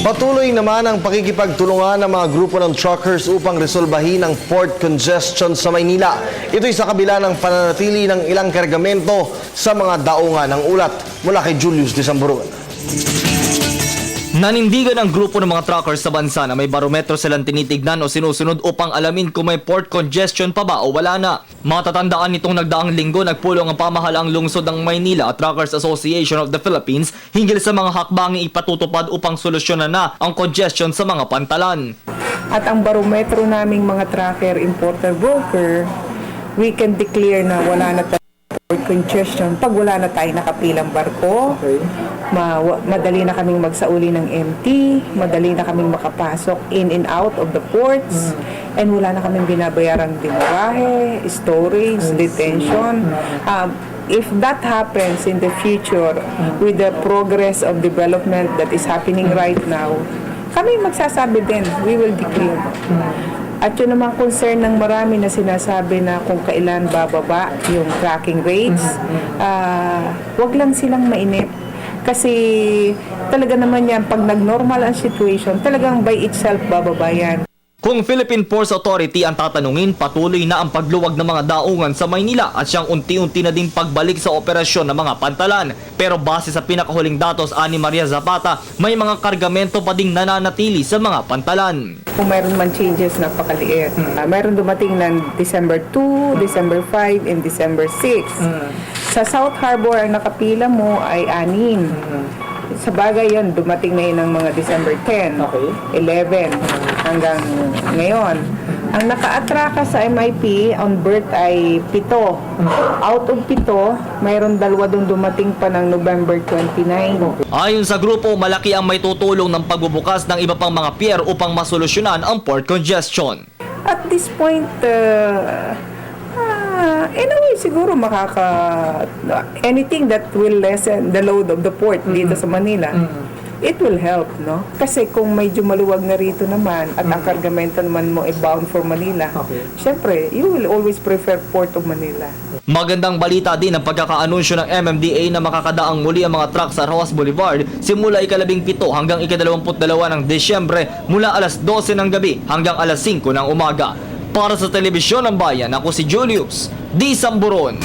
Patuloy naman ang pakikipagtulungan ng mga grupo ng truckers upang resolbahin ang port congestion sa Maynila. Ito'y sa kabila ng pananatili ng ilang kargamento sa mga daungan ng ulat. Mula kay Julius Disamburon. Nanindigan ang grupo ng mga truckers sa bansa na may barometro silang tinitignan o sinusunod upang alamin kung may port congestion pa ba o wala na. Matatandaan nitong nagdaang linggo nagpulong ang pamahalaang lungsod ng Maynila at Truckers Association of the Philippines hinggil sa mga hakbanging ipatutupad upang solusyonan na ang congestion sa mga pantalan. At ang barometro naming mga tracker, importer, broker, we can declare na wala na port congestion pag wala na tayong nakapilang barko. Madali na kaming magsauli ng MT, madali na kaming makapasok in and out of the ports, and wala na kaming binabayarang demorahe, storage, detention. If that happens in the future with the progress of development that is happening right now, kami magsasabi din, we will declare. At yun naman concern ng marami na sinasabi na kung kailan bababa yung tracking rates, wag lang silang mainip. Kasi talaga naman yan, pag nag-normal ang situation, talagang by itself bababa yan. Kung Philippine Ports Authority ang tatanungin, patuloy na ang pagluwag ng mga daungan sa Maynila at siyang unti-unti na ding pagbalik sa operasyon ng mga pantalan. Pero base sa pinakahuling datos ani Maria Zapata, may mga kargamento pa ding nananatili sa mga pantalan. Kung mayroon man changes, napakaliit. Mayroon dumating ng December 2, December 5, and December 6. Sa South Harbor, ang nakapila mo ay 6. Sa bagay yan, dumating na yun ng mga December 10, 11, hanggang ngayon. Ang nakaatraka sa MIP on berth ay 7. Out of 7, mayroon 2 doon dumating pa ng November 29. Ayon sa grupo, malaki ang may tutulong ng pagbubukas ng iba pang mga pier upang masolusyonan ang port congestion. At this point, in a way, siguro anything that will lessen the load of the port dito sa Manila, it will help, no? Kasi kung medyo maluwag na rito naman at ang kargamento naman mo ay bound for Manila, syempre, you will always prefer Port of Manila. Magandang balita din ang pagkakaanunsyo ng MMDA na makakadaang muli ang mga truck sa Rojas Boulevard simula ika-17 hanggang ika-22 ng Disyembre mula alas 12 ng gabi hanggang alas 5 ng umaga. Para sa Telebisyon ng Bayan, ako si Julius Disamburon.